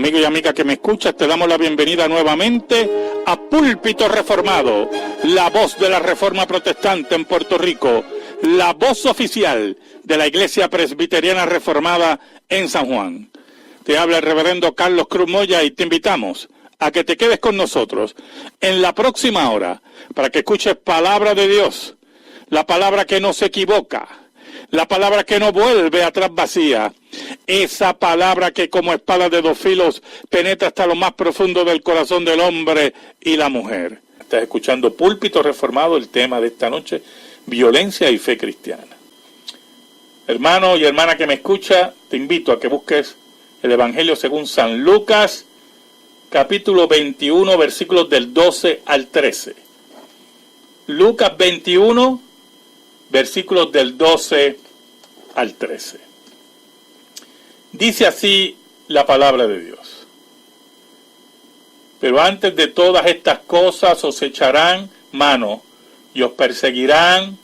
Amigo y amiga que me escuchas, te damos la bienvenida nuevamente a Púlpito Reformado, la voz de la Reforma Protestante en Puerto Rico, la voz oficial de la Iglesia Presbiteriana Reformada en San Juan. Te habla el reverendo Carlos Cruz Moya y te invitamos a que te quedes con nosotros en la próxima hora para que escuches palabra de Dios, la palabra que no se equivoca, la palabra que no vuelve atrás vacía, esa palabra que como espada de dos filos penetra hasta lo más profundo del corazón del hombre y la mujer. Estás escuchando Púlpito Reformado, el tema de esta noche, violencia y fe cristiana. Hermano y hermana que me escucha, te invito a que busques el Evangelio según San Lucas, capítulo 21, versículos del 12 al 13. Lucas 21, versículos del 12 al 13. Dice así la palabra de Dios. Pero antes de todas estas cosas os echarán mano y os perseguirán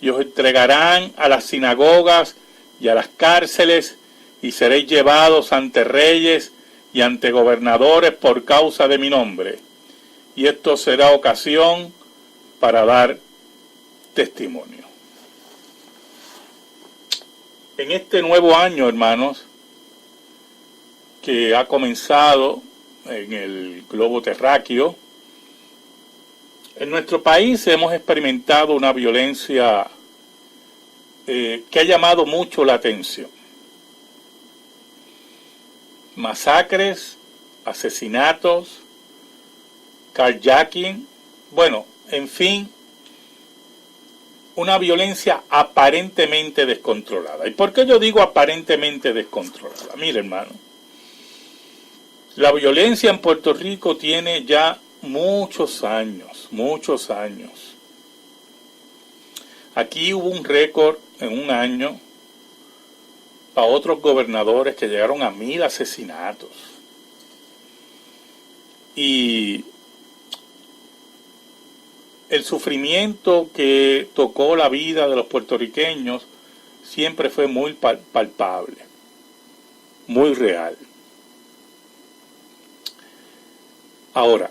y os entregarán a las sinagogas y a las cárceles y seréis llevados ante reyes y ante gobernadores por causa de mi nombre. Y esto será ocasión para dar testimonio. En este nuevo año, hermanos, que ha comenzado en el globo terráqueo, en nuestro país hemos experimentado una violencia que ha llamado mucho la atención. Masacres, asesinatos, carjacking, bueno, en fin, una violencia aparentemente descontrolada. ¿Y por qué yo digo aparentemente descontrolada? Mire, hermano, la violencia en Puerto Rico tiene ya muchos años. Aquí hubo un récord en un año para otros gobernadores que llegaron a 1000 asesinatos. Y el sufrimiento que tocó la vida de los puertorriqueños siempre fue muy palpable, muy real. Ahora,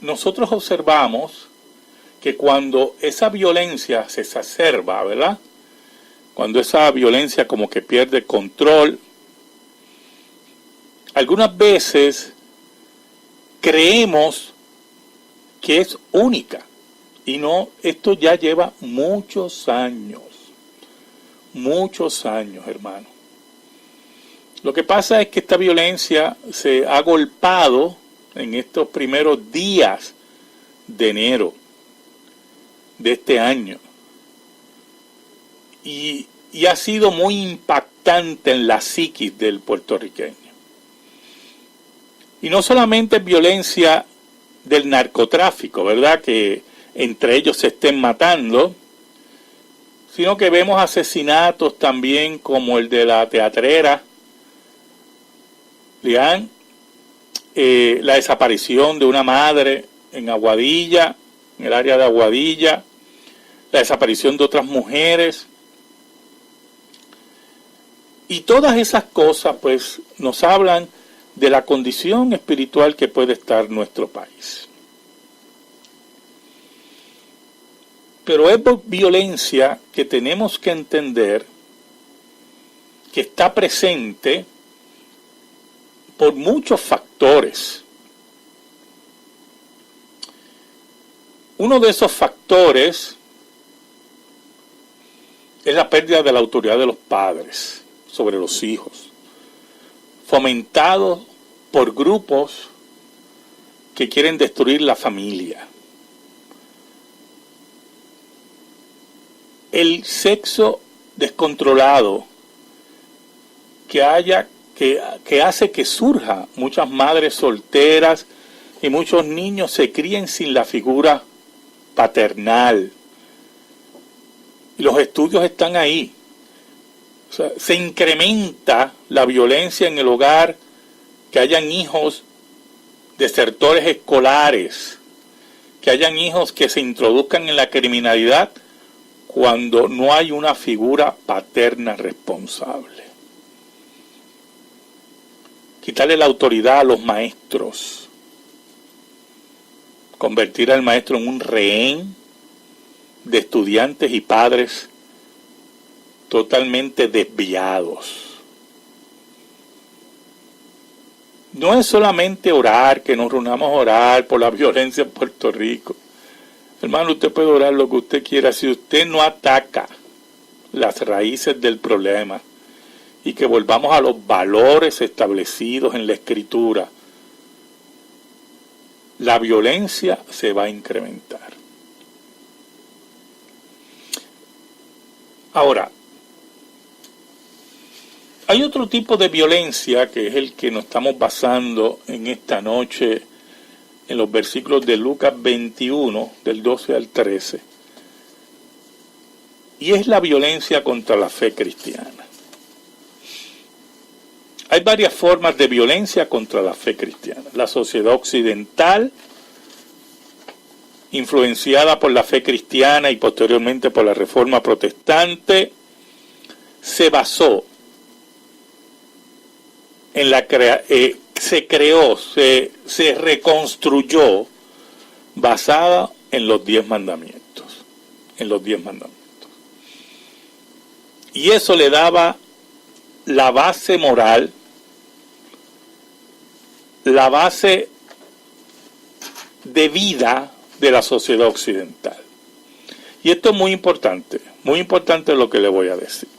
nosotros observamos que cuando esa violencia se exacerba, ¿verdad? Cuando esa violencia como que pierde control, algunas veces creemos que es única. Y no, esto ya lleva muchos años, hermano. Lo que pasa es que esta violencia se ha agolpado en estos primeros días de enero de este año. Y ha sido muy impactante en la psiquis del puertorriqueño. Y no solamente es violencia del narcotráfico, ¿verdad? Que entre ellos se estén matando, sino que vemos asesinatos también como el de la teatrera, ¿vean? La desaparición de una madre en Aguadilla, en el área de Aguadilla, la desaparición de otras mujeres. Y todas esas cosas pues nos hablan de la condición espiritual que puede estar nuestro país. Pero es violencia que tenemos que entender que está presente por muchos factores. Uno de esos factores es la pérdida de la autoridad de los padres sobre los hijos, fomentado por grupos que quieren destruir la familia. El sexo descontrolado que hace que surja muchas madres solteras y muchos niños se críen sin la figura paternal. Y los estudios están ahí. O sea, se incrementa la violencia en el hogar, que hayan hijos desertores escolares, que hayan hijos que se introduzcan en la criminalidad cuando no hay una figura paterna responsable. quitarle la autoridad a los maestros, convertir al maestro en un rehén de estudiantes y padres totalmente desviados. No es solamente orar, que nos reunamos a orar por la violencia en Puerto Rico. Hermano, usted puede orar lo que usted quiera. Si usted no ataca las raíces del problema y que volvamos a los valores establecidos en la Escritura, la violencia se va a incrementar. Ahora, hay otro tipo de violencia que es el que nos estamos basando en esta noche en los versículos de Lucas 21, del 12 al 13. Y es la violencia contra la fe cristiana. Hay varias formas de violencia contra la fe cristiana. La sociedad occidental, influenciada por la fe cristiana y posteriormente por la Reforma Protestante, se basó en se reconstruyó basada en los 10 mandamientos. Y eso le daba la base moral, la base de vida de la sociedad occidental. Y esto es muy importante lo que le voy a decir.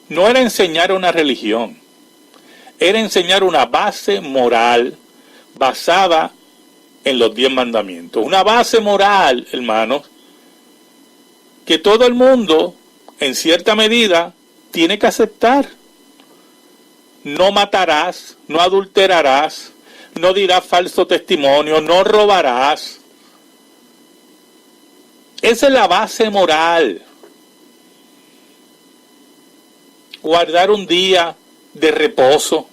No era enseñar una religión, era enseñar una base moral basada en los 10 mandamientos. Una base moral, hermanos, que todo el mundo, en cierta medida, tiene que aceptar. No matarás, no adulterarás, no dirás falso testimonio, no robarás. Esa es la base moral. Guardar un día de reposo,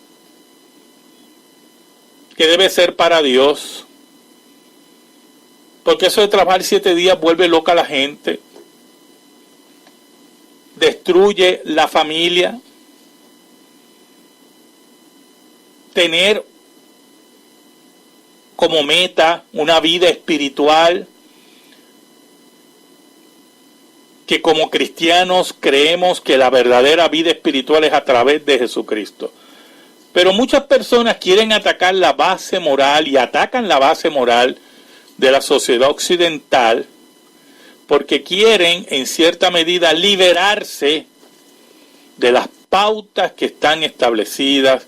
que debe ser para Dios, porque eso de trabajar 7 días vuelve loca a la gente, destruye la familia. Tener como meta una vida espiritual que como cristianos creemos que la verdadera vida espiritual es a través de Jesucristo. Pero muchas personas quieren atacar la base moral y atacan la base moral de la sociedad occidental porque quieren en cierta medida liberarse de las pautas que están establecidas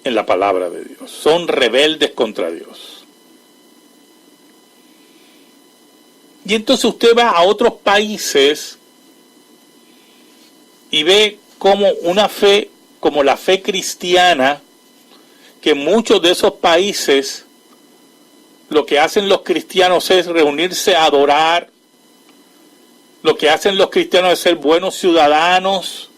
en la palabra de Dios. Son rebeldes contra Dios. Y entonces usted va a otros países y ve como una fe, como la fe cristiana, que en muchos de esos países lo que hacen los cristianos es reunirse a adorar, lo que hacen los cristianos es ser buenos ciudadanos,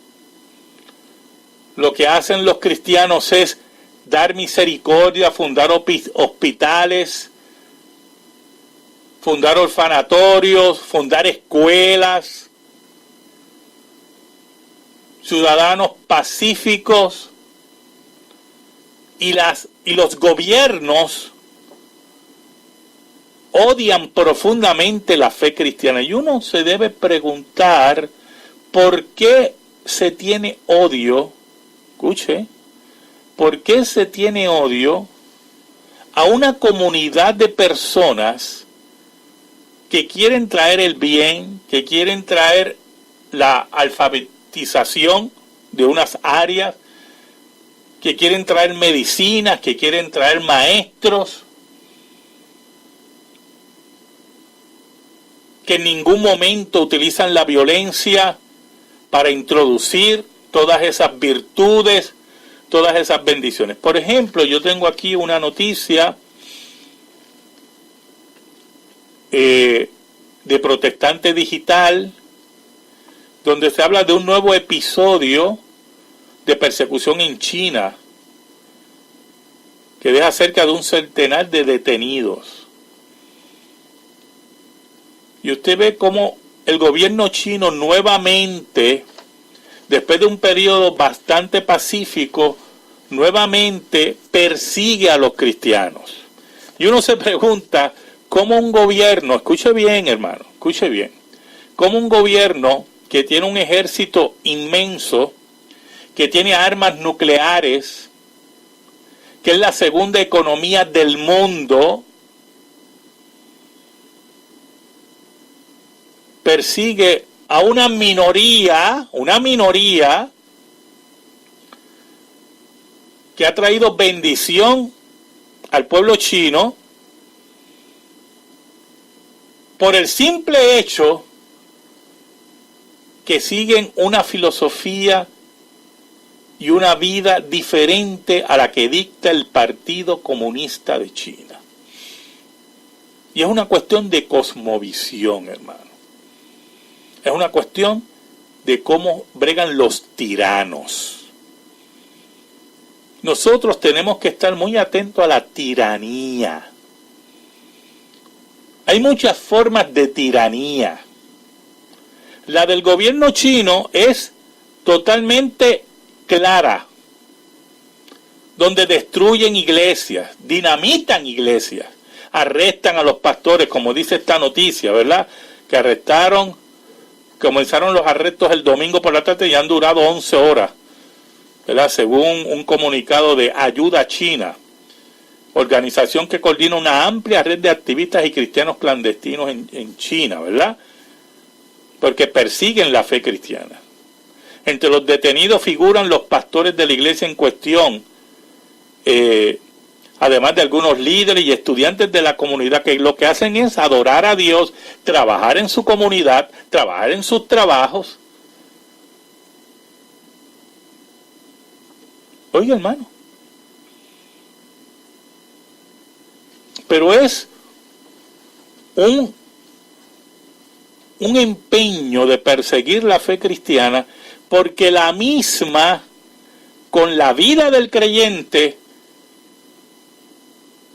lo que hacen los cristianos es dar misericordia, fundar hospitales, fundar orfanatorios, fundar escuelas, ciudadanos pacíficos, y los gobiernos odian profundamente la fe cristiana. Y uno se debe preguntar por qué se tiene odio, escuche, por qué se tiene odio a una comunidad de personas que quieren traer el bien, que quieren traer la alfabetización de unas áreas, que quieren traer medicinas, que quieren traer maestros, que en ningún momento utilizan la violencia para introducir todas esas virtudes, todas esas bendiciones. Por ejemplo, yo tengo aquí una noticia de Protestante Digital, donde se habla de un nuevo episodio de persecución en China, que deja cerca de 100 de detenidos. Y usted ve cómo el gobierno chino nuevamente, después de un periodo bastante pacífico, nuevamente persigue a los cristianos. Y uno se pregunta cómo un gobierno, escuche bien hermano, escuche bien, cómo un gobierno que tiene un ejército inmenso, que tiene armas nucleares, que es la segunda economía del mundo, persigue a una minoría que ha traído bendición al pueblo chino por el simple hecho que siguen una filosofía y una vida diferente a la que dicta el Partido Comunista de China. Y es una cuestión de cosmovisión, hermano. Es una cuestión de cómo bregan los tiranos. Nosotros tenemos que estar muy atentos a la tiranía. Hay muchas formas de tiranía. La del gobierno chino es totalmente clara, donde destruyen iglesias, dinamitan iglesias, arrestan a los pastores, como dice esta noticia, ¿verdad? Que comenzaron los arrestos el domingo por la tarde y han durado 11 horas, ¿verdad? Según un comunicado de Ayuda China, organización que coordina una amplia red de activistas y cristianos clandestinos en China, ¿verdad? Porque persiguen la fe cristiana. Entre los detenidos figuran los pastores de la iglesia en cuestión, además de algunos líderes y estudiantes de la comunidad que lo que hacen es adorar a Dios, trabajar en su comunidad, trabajar en sus trabajos. Oiga, hermano, pero es un empeño de perseguir la fe cristiana, porque la misma, con la vida del creyente,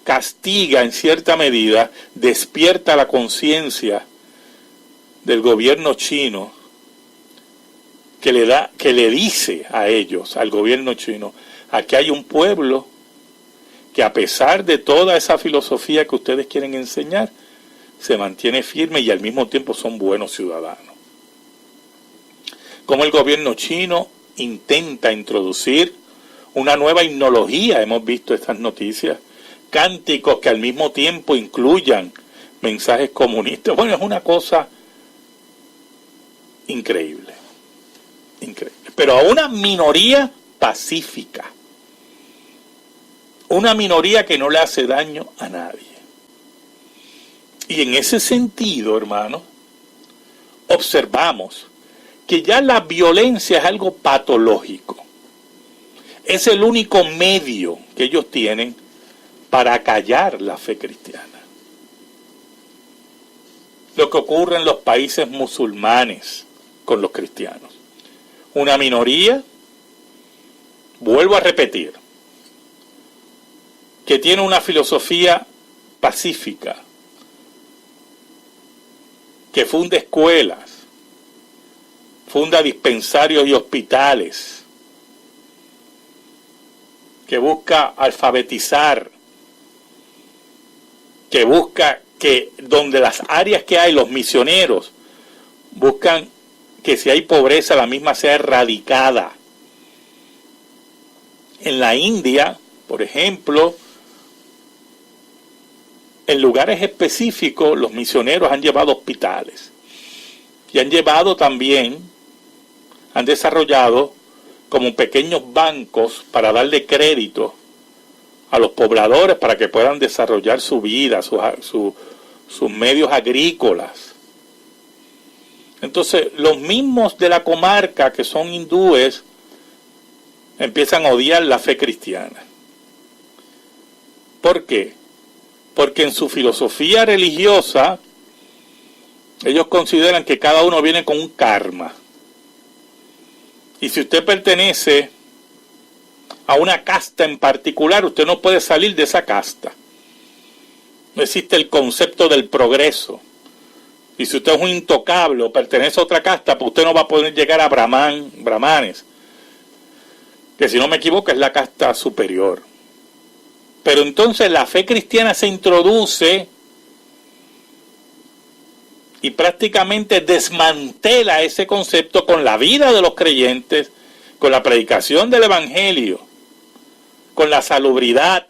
castiga en cierta medida, despierta la conciencia del gobierno chino, que le dice a ellos, al gobierno chino, aquí hay un pueblo que a pesar de toda esa filosofía que ustedes quieren enseñar, se mantiene firme y al mismo tiempo son buenos ciudadanos. Como el gobierno chino intenta introducir una nueva himnología, hemos visto estas noticias, cánticos que al mismo tiempo incluyan mensajes comunistas. Bueno, es una cosa increíble, increíble. Pero a una minoría pacífica, una minoría que no le hace daño a nadie. Y en ese sentido, hermano, observamos que ya la violencia es algo patológico. Es el único medio que ellos tienen para acallar la fe cristiana. Lo que ocurre en los países musulmanes con los cristianos. Una minoría, vuelvo a repetir, que tiene una filosofía pacífica, que funda escuelas, funda dispensarios y hospitales, que busca alfabetizar, que busca que donde las áreas que hay, los misioneros, buscan que si hay pobreza la misma sea erradicada. En la India, por ejemplo, en lugares específicos los misioneros han llevado hospitales y han llevado también, han desarrollado como pequeños bancos para darle crédito a los pobladores para que puedan desarrollar su vida, sus medios agrícolas. Entonces, los mismos de la comarca que son hindúes empiezan a odiar la fe cristiana. ¿Por qué? Porque en su filosofía religiosa, ellos consideran que cada uno viene con un karma. Y si usted pertenece a una casta en particular, usted no puede salir de esa casta. No existe el concepto del progreso. Y si usted es un intocable o pertenece a otra casta, pues usted no va a poder llegar a brahmanes, que si no me equivoco es la casta superior. Pero entonces la fe cristiana se introduce y prácticamente desmantela ese concepto con la vida de los creyentes, con la predicación del evangelio, con la salubridad,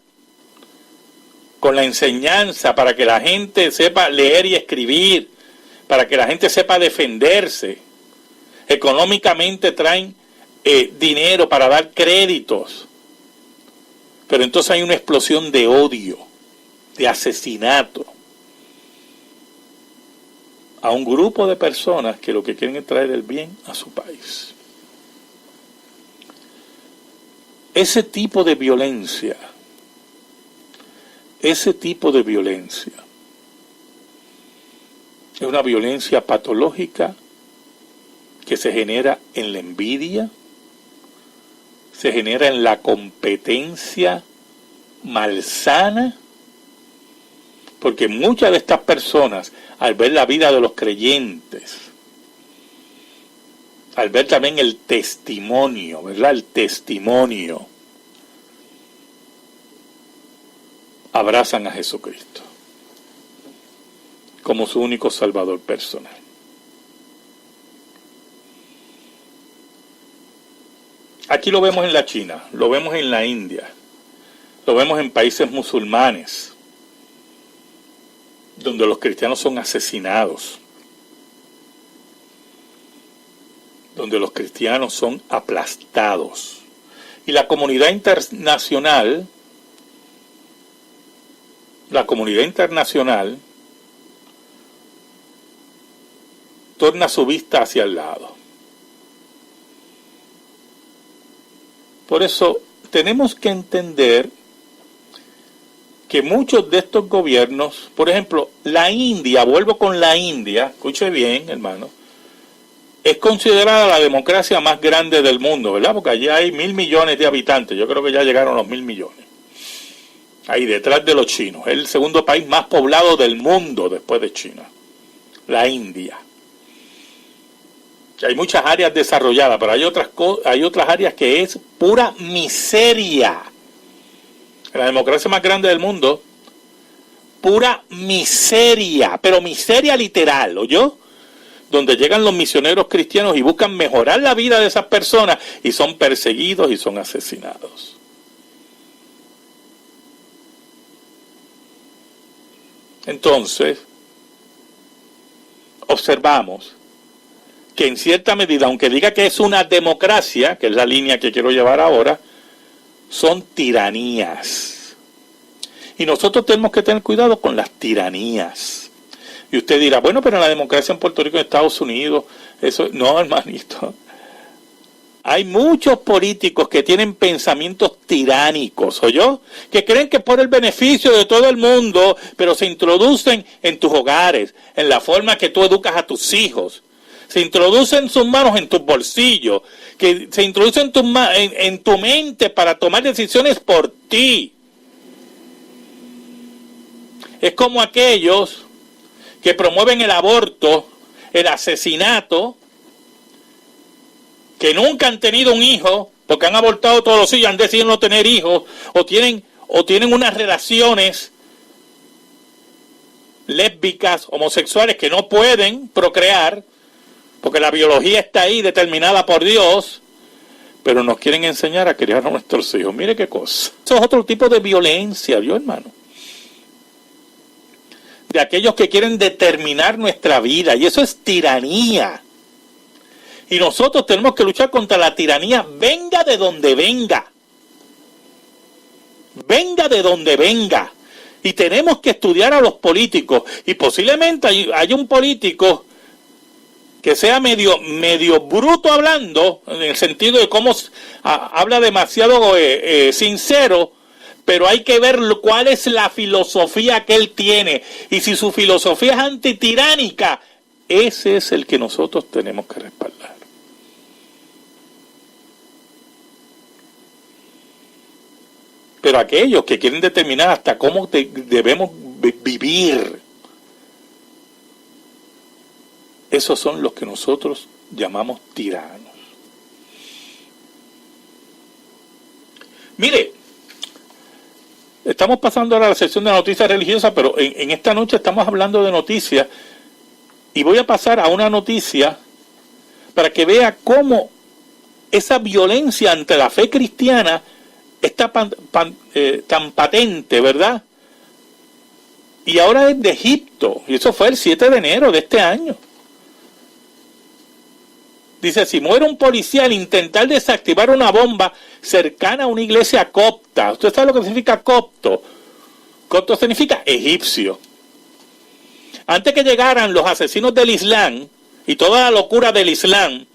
con la enseñanza para que la gente sepa leer y escribir, para que la gente sepa defenderse. Económicamente traen dinero para dar créditos. Pero entonces hay una explosión de odio, de asesinato, a un grupo de personas que lo que quieren es traer el bien a su país. Ese tipo de violencia es una violencia patológica que se genera en la envidia, se genera en la competencia malsana, porque muchas de estas personas, al ver la vida de los creyentes, al ver también el testimonio, ¿verdad? El testimonio, abrazan a Jesucristo como su único Salvador personal. Aquí lo vemos en la China, lo vemos en la India, lo vemos en países musulmanes, donde los cristianos son asesinados, donde los cristianos son aplastados. Y la comunidad internacional torna su vista hacia el lado. Por eso tenemos que entender que muchos de estos gobiernos, por ejemplo, la India, vuelvo con la India, escuche bien, hermano, es considerada la democracia más grande del mundo, ¿verdad? Porque allí hay 1.000 millones de habitantes, yo creo que ya llegaron a los 1.000 millones. Ahí detrás de los chinos, es el segundo país más poblado del mundo después de China, la India. Hay muchas áreas desarrolladas, pero hay otras áreas que es pura miseria. La democracia más grande del mundo, pura miseria, pero miseria literal, ¿oyó? Donde llegan los misioneros cristianos y buscan mejorar la vida de esas personas y son perseguidos y son asesinados. Entonces, observamos que en cierta medida, aunque diga que es una democracia, que es la línea que quiero llevar ahora, son tiranías. Y nosotros tenemos que tener cuidado con las tiranías. Y usted dirá, bueno, pero la democracia en Puerto Rico, en Estados Unidos, eso no, hermanito. Hay muchos políticos que tienen pensamientos tiránicos, ¿oyó? Que creen que por el beneficio de todo el mundo, pero se introducen en tus hogares, en la forma que tú educas a tus hijos. Se introducen sus manos en tus bolsillos, que se introducen en tu mente para tomar decisiones por ti. Es como aquellos que promueven el aborto, el asesinato, que nunca han tenido un hijo, porque han abortado todos los hijos, han decidido no tener hijos, o tienen unas relaciones lésbicas, homosexuales, que no pueden procrear, porque la biología está ahí determinada por Dios, pero nos quieren enseñar a criar a nuestros hijos. Mire qué cosa. Eso es otro tipo de violencia, ¿vio, hermano? De aquellos que quieren determinar nuestra vida, y eso es tiranía. Y nosotros tenemos que luchar contra la tiranía, venga de donde venga. Venga de donde venga. Y tenemos que estudiar a los políticos. Y posiblemente hay un político que sea medio bruto hablando, en el sentido de cómo habla demasiado sincero, pero hay que ver cuál es la filosofía que él tiene. Y si su filosofía es antitiránica, ese es el que nosotros tenemos que respaldar. Pero aquellos que quieren determinar hasta cómo debemos vivir, Esos son los que nosotros llamamos tiranos. Mire, estamos pasando ahora a la sección de noticias religiosas, pero en esta noche estamos hablando de noticias y voy a pasar a una noticia para que vea cómo esa violencia ante la fe cristiana está tan patente, ¿verdad? Y ahora es de Egipto, y eso fue el 7 de enero de este año. Dice, si muere un policía al intentar desactivar una bomba cercana a una iglesia copta. ¿Usted sabe lo que significa copto? Copto significa egipcio. Antes que llegaran los asesinos del Islam y toda la locura del Islam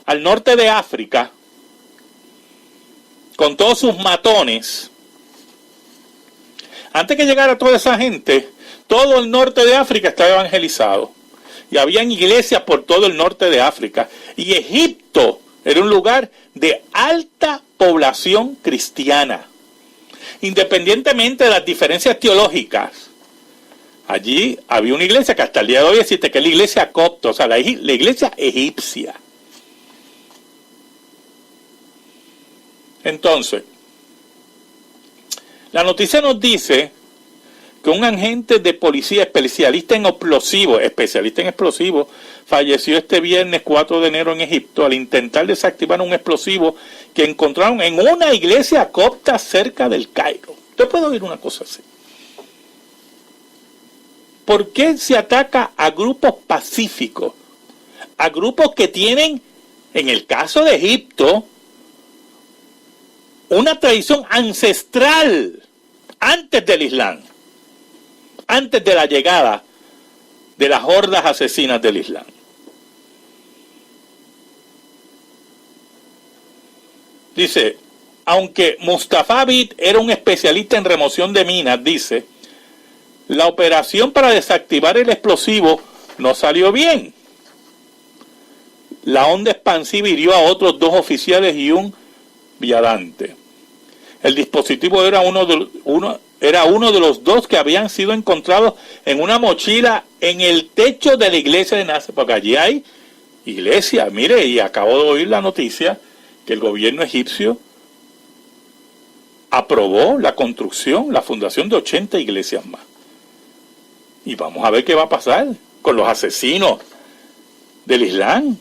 al norte de África, con todos sus matones, antes que llegara toda esa gente, todo el norte de África estaba evangelizado. Y habían iglesias por todo el norte de África. Y Egipto era un lugar de alta población cristiana. Independientemente de las diferencias teológicas, allí había una iglesia que hasta el día de hoy existe, que es la iglesia copta, o sea, la iglesia egipcia. Entonces, la noticia nos dice que un agente de policía especialista en explosivos, falleció este viernes 4 de enero en Egipto al intentar desactivar un explosivo que encontraron en una iglesia copta cerca del Cairo. Usted puede oír una cosa así. ¿Por qué se ataca a grupos pacíficos? A grupos que tienen, en el caso de Egipto, una tradición ancestral antes del Islam, antes de la llegada de las hordas asesinas del Islam. Dice, aunque Mustafa Abid era un especialista en remoción de minas, dice, la operación para desactivar el explosivo no salió bien. La onda expansiva hirió a otros 2 oficiales y un viandante. El dispositivo era uno de los 2 que habían sido encontrados en una mochila en el techo de la iglesia de Nasser, porque allí hay iglesia. Mire, y acabo de oír la noticia que el gobierno egipcio aprobó la construcción, la fundación de 80 iglesias más. Y vamos a ver qué va a pasar con los asesinos del Islam.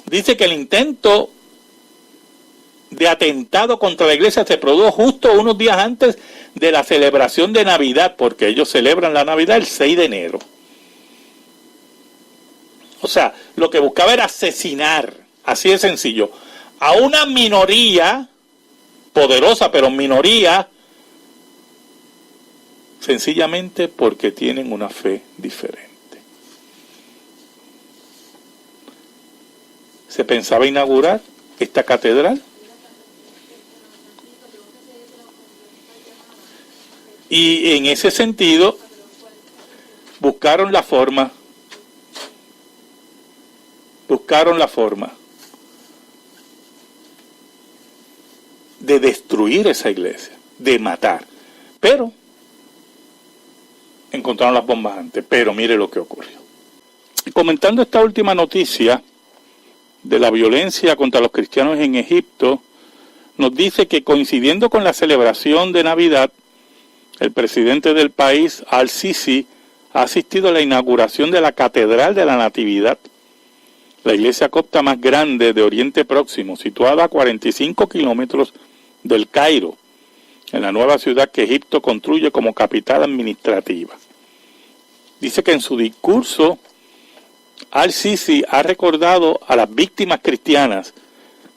Dice que el intento de atentado contra la iglesia se produjo justo unos días antes de la celebración de Navidad, porque ellos celebran la Navidad el 6 de enero. O sea, lo que buscaba era asesinar, así de sencillo, a una minoría, poderosa pero minoría, sencillamente porque tienen una fe diferente. Se pensaba inaugurar esta catedral y en ese sentido buscaron la forma de destruir esa iglesia, de matar, pero encontraron las bombas antes. Pero mire lo que ocurrió. Comentando esta última noticia de la violencia contra los cristianos en Egipto, nos dice que coincidiendo con la celebración de Navidad, el presidente del país, Al-Sisi, ha asistido a la inauguración de la Catedral de la Natividad, la iglesia copta más grande de Oriente Próximo, situada a 45 kilómetros del Cairo, en la nueva ciudad que Egipto construye como capital administrativa. Dice que en su discurso, Al-Sisi ha recordado a las víctimas cristianas,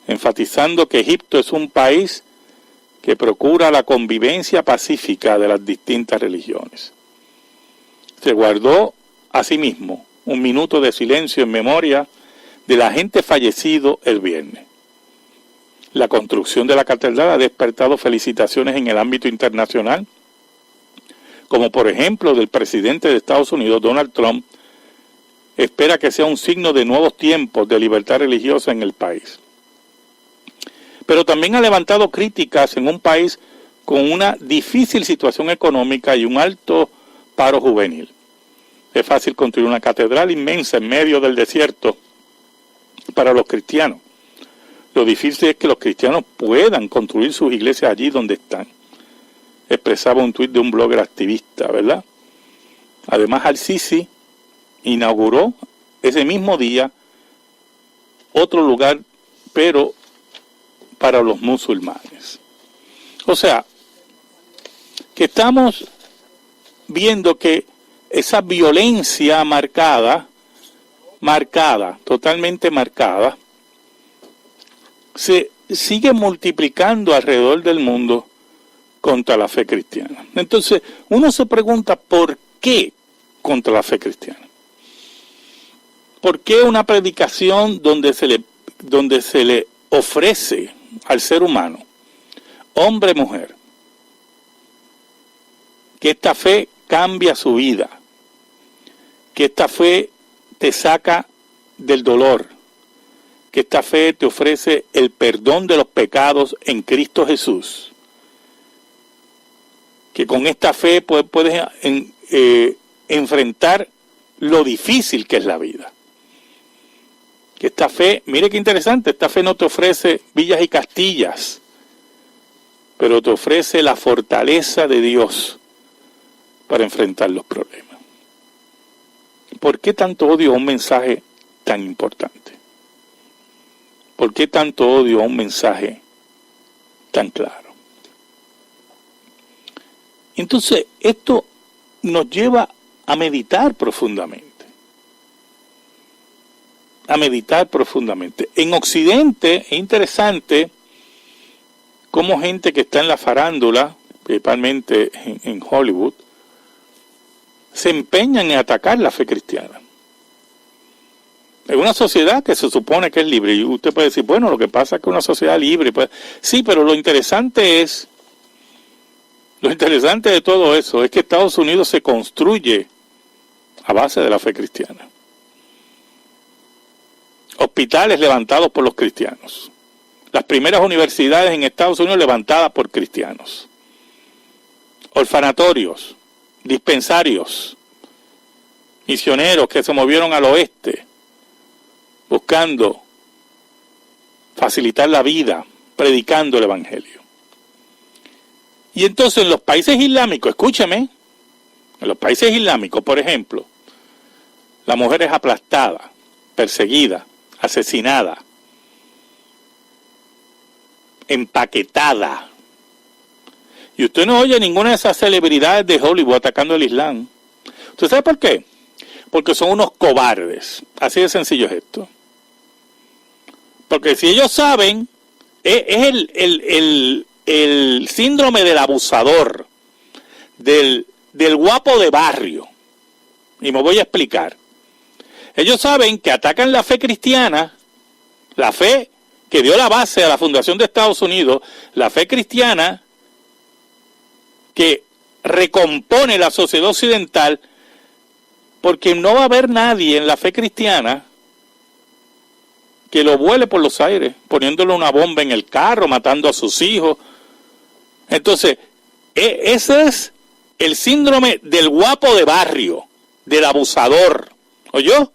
enfatizando que Egipto es un país que procura la convivencia pacífica de las distintas religiones. Se guardó asimismo un minuto de silencio en memoria de la gente fallecido el viernes. La construcción de la catedral ha despertado felicitaciones en el ámbito internacional, como por ejemplo del presidente de Estados Unidos, Donald Trump. Espera que sea un signo de nuevos tiempos de libertad religiosa en el país. Pero también ha levantado críticas en un país con una difícil situación económica y un alto paro juvenil. Es fácil construir una catedral inmensa en medio del desierto para los cristianos. Lo difícil es que los cristianos puedan construir sus iglesias allí donde están. Expresaba un tuit de un blogger activista, ¿verdad? Además, Al-Sisi inauguró ese mismo día otro lugar, pero para los musulmanes. O sea, que estamos viendo que esa violencia marcada, totalmente marcada, se sigue multiplicando alrededor del mundo contra la fe cristiana. Entonces, uno se pregunta, ¿por qué contra la fe cristiana? ¿Por qué una predicación donde se le ofrece al ser humano, hombre, mujer, que esta fe cambia su vida, que esta fe te saca del dolor, que esta fe te ofrece el perdón de los pecados en Cristo Jesús, que con esta fe puedes enfrentar lo difícil que es la vida? Que esta fe, mire qué interesante, esta fe no te ofrece villas y castillas, pero te ofrece la fortaleza de Dios para enfrentar los problemas. ¿Por qué tanto odio a un mensaje tan importante? ¿Por qué tanto odio a un mensaje tan claro? Entonces, esto nos lleva a meditar profundamente. A meditar profundamente. En Occidente es interesante cómo gente que está en la farándula, principalmente en Hollywood, se empeñan en atacar la fe cristiana. En una sociedad que se supone que es libre, y usted puede decir, bueno, lo que pasa es que es una sociedad libre. Pues, sí, pero lo interesante de todo eso es que Estados Unidos se construye a base de la fe cristiana. Hospitales levantados por los cristianos. Las primeras universidades en Estados Unidos levantadas por cristianos. Orfanatorios, dispensarios, misioneros que se movieron al oeste buscando facilitar la vida, predicando el evangelio. Y entonces en los países islámicos, escúcheme, en los países islámicos, por ejemplo, la mujer es aplastada, perseguida, asesinada, empaquetada. Y usted no oye ninguna de esas celebridades de Hollywood atacando el Islam. ¿Usted sabe por qué? Porque son unos cobardes. Así de sencillo es esto. Porque si ellos saben, es el síndrome del abusador, del guapo de barrio. Y me voy a explicar. Ellos saben que atacan la fe cristiana, la fe que dio la base a la fundación de Estados Unidos, la fe cristiana que recompone la sociedad occidental, porque no va a haber nadie en la fe cristiana que lo vuele por los aires, poniéndole una bomba en el carro, matando a sus hijos. Entonces, ese es el síndrome del guapo de barrio, del abusador, ¿oyó?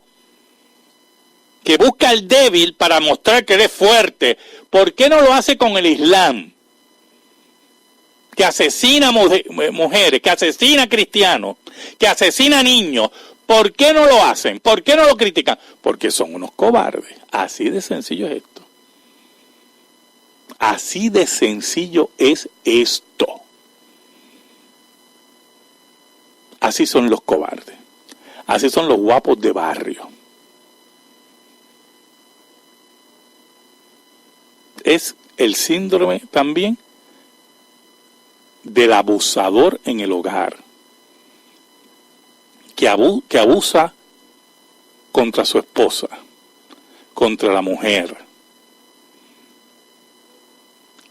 Que busca al débil para mostrar que eres fuerte. ¿Por qué no lo hace con el Islam? Que asesina mujeres, que asesina cristianos, que asesina niños. ¿Por qué no lo hacen? ¿Por qué no lo critican? Porque son unos cobardes. Así de sencillo es esto. Así de sencillo es esto. Así son los cobardes. Así son los guapos de barrio. Es el síndrome también del abusador en el hogar, que abusa contra su esposa, contra la mujer.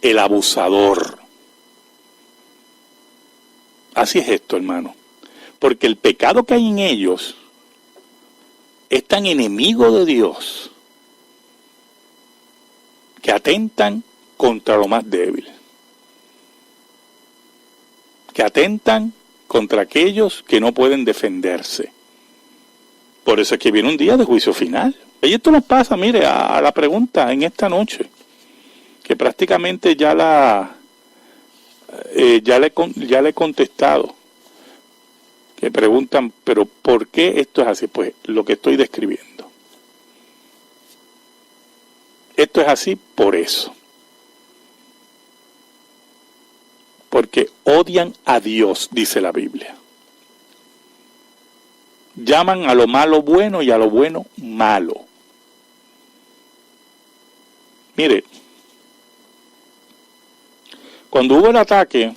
El abusador. Así es esto, hermano. Porque el pecado que hay en ellos es tan enemigo de Dios que atentan contra lo más débil. Que atentan contra aquellos que no pueden defenderse. Por eso es que viene un día de juicio final. Y esto nos pasa, mire, a la pregunta en esta noche, que prácticamente ya le he contestado. Que preguntan, pero ¿por qué esto es así? Pues lo que estoy describiendo. Esto es así por eso. Porque odian a Dios, dice la Biblia. Llaman a lo malo bueno y a lo bueno malo. Mire, cuando hubo el ataque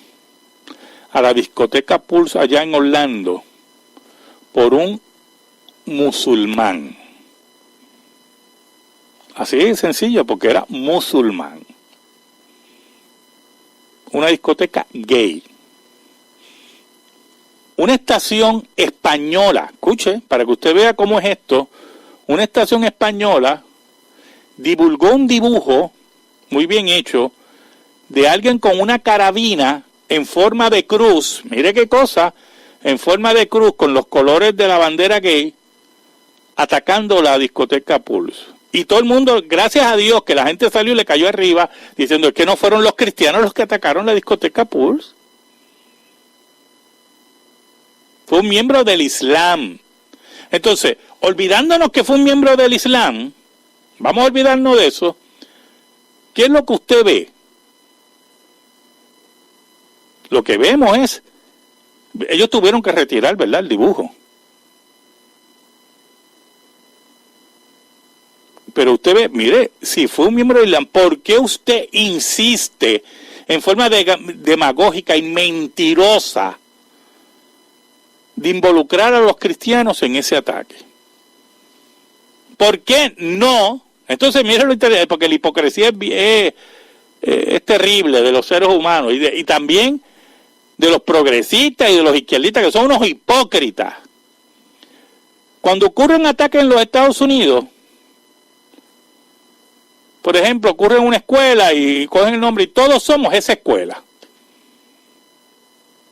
a la discoteca Pulse allá en Orlando por un musulmán, así de sencillo, porque era musulmán, una discoteca gay, una estación española, escuche, para que usted vea cómo es esto, una estación española divulgó un dibujo muy bien hecho de alguien con una carabina en forma de cruz, mire qué cosa, en forma de cruz con los colores de la bandera gay, atacando la discoteca Pulse. Y todo el mundo, gracias a Dios, que la gente salió y le cayó arriba, diciendo que no fueron los cristianos los que atacaron la discoteca Pulse. Fue un miembro del Islam. Entonces, olvidándonos que fue un miembro del Islam, vamos a olvidarnos de eso. ¿Qué es lo que usted ve? Lo que vemos es, ellos tuvieron que retirar, ¿verdad?, el dibujo. Pero usted ve, mire, si fue un miembro del Islam, ¿por qué usted insiste en forma demagógica y mentirosa de involucrar a los cristianos en ese ataque? ¿Por qué no? Entonces, mire lo interesante, porque la hipocresía es terrible de los seres humanos y también de los progresistas y de los izquierdistas, que son unos hipócritas. Cuando ocurre un ataque en los Estados Unidos, por ejemplo, ocurre en una escuela y cogen el nombre y todos somos esa escuela.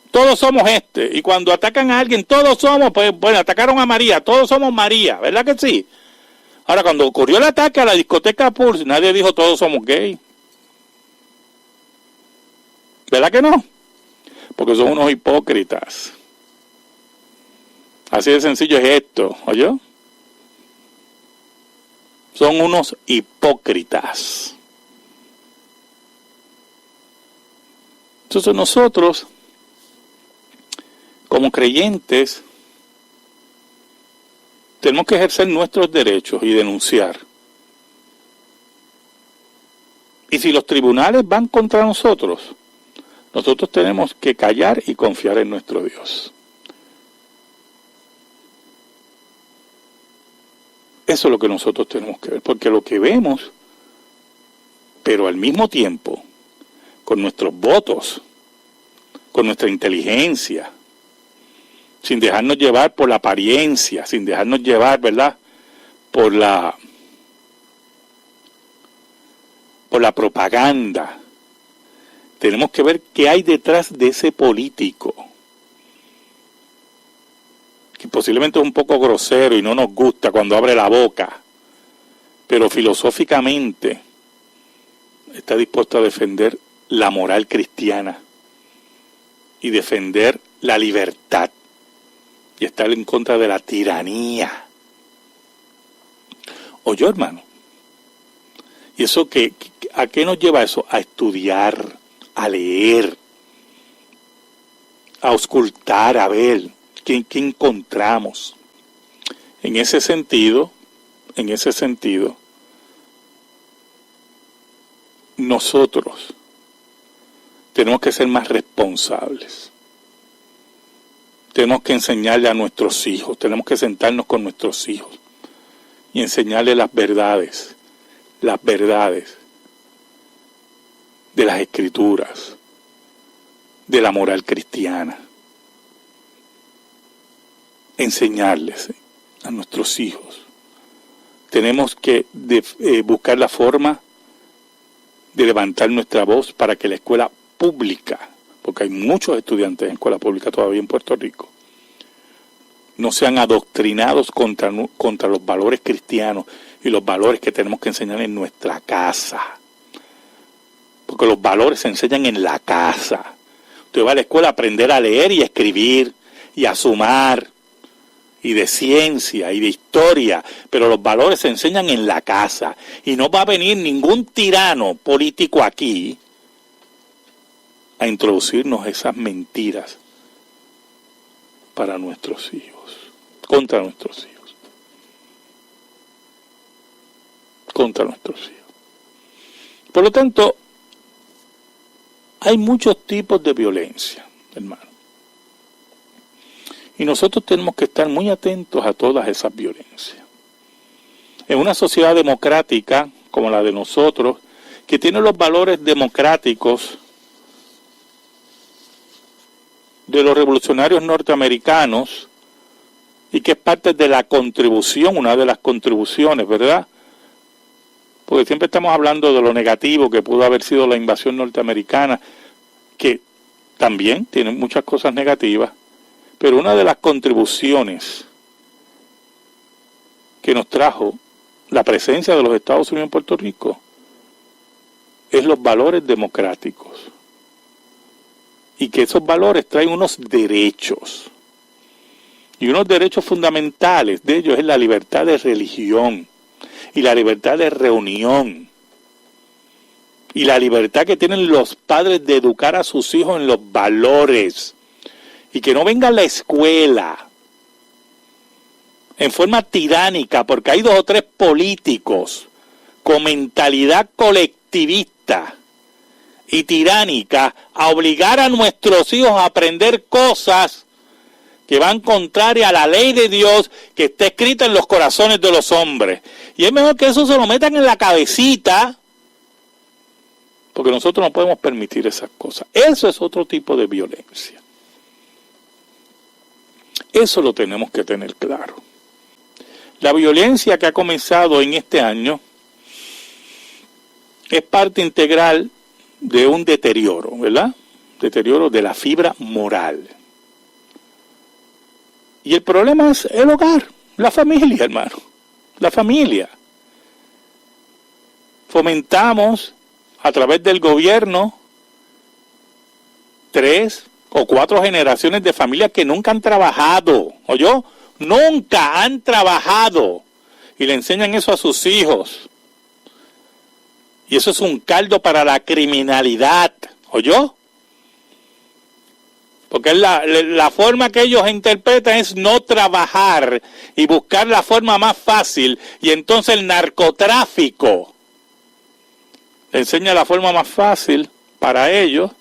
Todos somos y cuando atacan a alguien, todos somos, pues bueno, atacaron a María, todos somos María, ¿verdad que sí? Ahora, cuando ocurrió el ataque a la discoteca Pulse, nadie dijo todos somos gay. ¿Verdad que no? Porque son unos hipócritas. Así de sencillo es esto, ¿oyó? Son unos hipócritas. Entonces nosotros, como creyentes, tenemos que ejercer nuestros derechos y denunciar. Y si los tribunales van contra nosotros, nosotros tenemos que callar y confiar en nuestro Dios. Eso es lo que nosotros tenemos que ver, porque lo que vemos, pero al mismo tiempo, con nuestros votos, con nuestra inteligencia, sin dejarnos llevar por la apariencia, sin dejarnos llevar, ¿verdad?, por la propaganda. Tenemos que ver qué hay detrás de ese político, que posiblemente es un poco grosero y no nos gusta cuando abre la boca, pero filosóficamente está dispuesto a defender la moral cristiana y defender la libertad y estar en contra de la tiranía. Oye, hermano, ¿y eso a qué nos lleva eso? A estudiar, a leer, a auscultar, a ver qué encontramos. En ese sentido, nosotros tenemos que ser más responsables. Tenemos que enseñarle a nuestros hijos, tenemos que sentarnos con nuestros hijos y enseñarles las verdades de las Escrituras, de la moral cristiana. Enseñarles a nuestros hijos. Tenemos que buscar la forma de levantar nuestra voz para que la escuela pública, porque hay muchos estudiantes en escuela pública todavía en Puerto Rico, no sean adoctrinados contra los valores cristianos y los valores que tenemos que enseñar en nuestra casa. Porque los valores se enseñan en la casa. Usted va a la escuela a aprender a leer y a escribir y a sumar, y de ciencia y de historia, pero los valores se enseñan en la casa. Y no va a venir ningún tirano político aquí a introducirnos esas mentiras para nuestros hijos, contra nuestros hijos, contra nuestros hijos. Por lo tanto, hay muchos tipos de violencia, hermano. Y nosotros tenemos que estar muy atentos a todas esas violencias. En una sociedad democrática como la de nosotros, que tiene los valores democráticos de los revolucionarios norteamericanos y que es parte de la contribución, una de las contribuciones, ¿verdad? Porque siempre estamos hablando de lo negativo que pudo haber sido la invasión norteamericana, que también tiene muchas cosas negativas, pero una de las contribuciones que nos trajo la presencia de los Estados Unidos en Puerto Rico es los valores democráticos. Y que esos valores traen unos derechos. Y unos derechos fundamentales de ellos es la libertad de religión y la libertad de reunión. Y la libertad que tienen los padres de educar a sus hijos en los valores. Y que no venga a la escuela en forma tiránica, porque hay 2 o 3 políticos con mentalidad colectivista y tiránica a obligar a nuestros hijos a aprender cosas que van contrarias a la ley de Dios que está escrita en los corazones de los hombres. Y es mejor que eso se lo metan en la cabecita, porque nosotros no podemos permitir esas cosas. Eso es otro tipo de violencia. Eso lo tenemos que tener claro. La violencia que ha comenzado en este año es parte integral de un deterioro, ¿verdad? Deterioro de la fibra moral. Y el problema es el hogar, la familia, hermano. La familia. Fomentamos a través del gobierno 3 o 4 generaciones de familias que nunca han trabajado, ¿oyó? Nunca han trabajado. Y le enseñan eso a sus hijos. Y eso es un caldo para la criminalidad, ¿oyó? Porque la forma que ellos interpretan es no trabajar y buscar la forma más fácil. Y entonces el narcotráfico le enseña la forma más fácil para ellos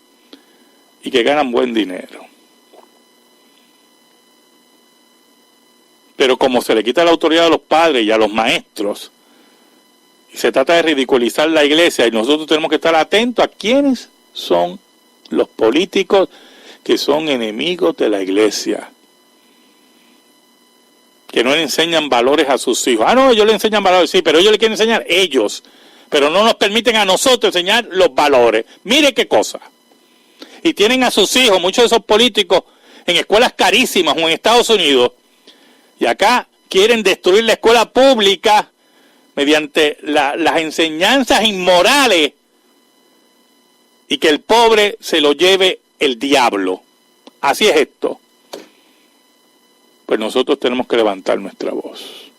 y que ganan buen dinero. Pero como se le quita la autoridad a los padres y a los maestros, y se trata de ridiculizar la iglesia, y nosotros tenemos que estar atentos a quiénes son los políticos que son enemigos de la iglesia, que no le enseñan valores a sus hijos. Ah, no, ellos le enseñan valores, sí, pero ellos le quieren enseñar ellos, pero no nos permiten a nosotros enseñar los valores. Mire qué cosa. Y tienen a sus hijos, muchos de esos políticos, en escuelas carísimas o en Estados Unidos, y acá quieren destruir la escuela pública mediante las enseñanzas inmorales y que el pobre se lo lleve el diablo. Así es esto. Pues nosotros tenemos que levantar nuestra voz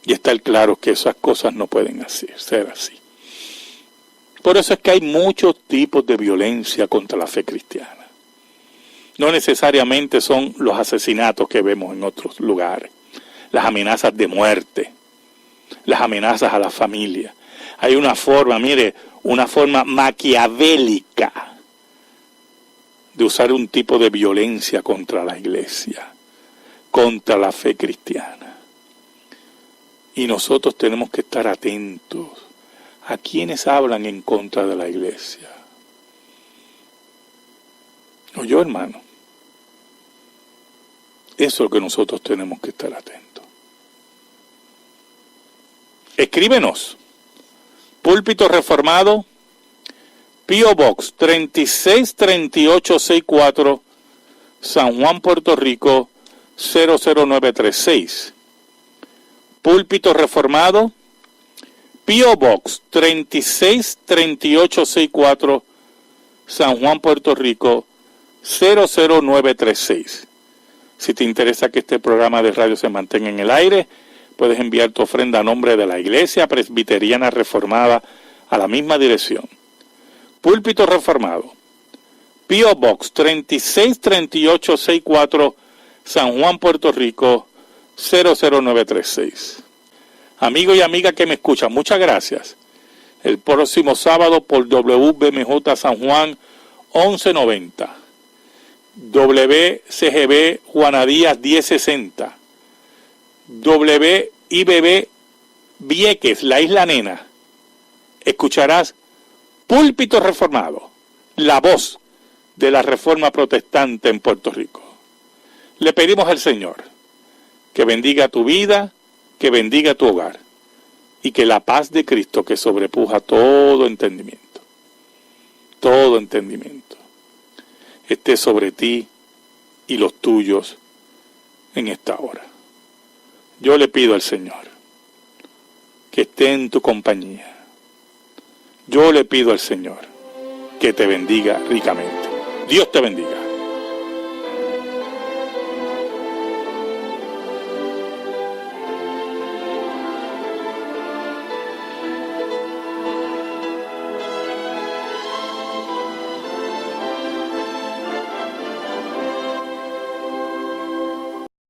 y estar claros que esas cosas no pueden ser así. Por eso es que hay muchos tipos de violencia contra la fe cristiana. No necesariamente son los asesinatos que vemos en otros lugares, las amenazas de muerte, las amenazas a la familia. Hay una forma, mire, una forma maquiavélica de usar un tipo de violencia contra la iglesia, contra la fe cristiana. Y nosotros tenemos que estar atentos a quienes hablan en contra de la iglesia. ¿Oyó, hermano? Eso es lo que nosotros tenemos que estar atentos. Escríbenos. Púlpito Reformado, P.O. Box 363864, San Juan, Puerto Rico 00936. Púlpito Reformado, P.O. Box 363864, San Juan, Puerto Rico 00936. Si te interesa que este programa de radio se mantenga en el aire, puedes enviar tu ofrenda a nombre de la Iglesia Presbiteriana Reformada a la misma dirección. Púlpito Reformado, P.O. Box 363864, San Juan, Puerto Rico 00936. Amigo y amiga que me escuchan, muchas gracias. El próximo sábado por WBMJ San Juan 1190, WCGB Juana Díaz 1060, WIBB Vieques, la Isla Nena, escucharás Púlpito Reformado, la voz de la Reforma Protestante en Puerto Rico. Le pedimos al Señor que bendiga tu vida, que bendiga tu hogar, y que la paz de Cristo, que sobrepuja todo entendimiento, esté sobre ti y los tuyos en esta hora. Yo le pido al Señor que esté en tu compañía. Yo le pido al Señor que te bendiga ricamente. Dios te bendiga.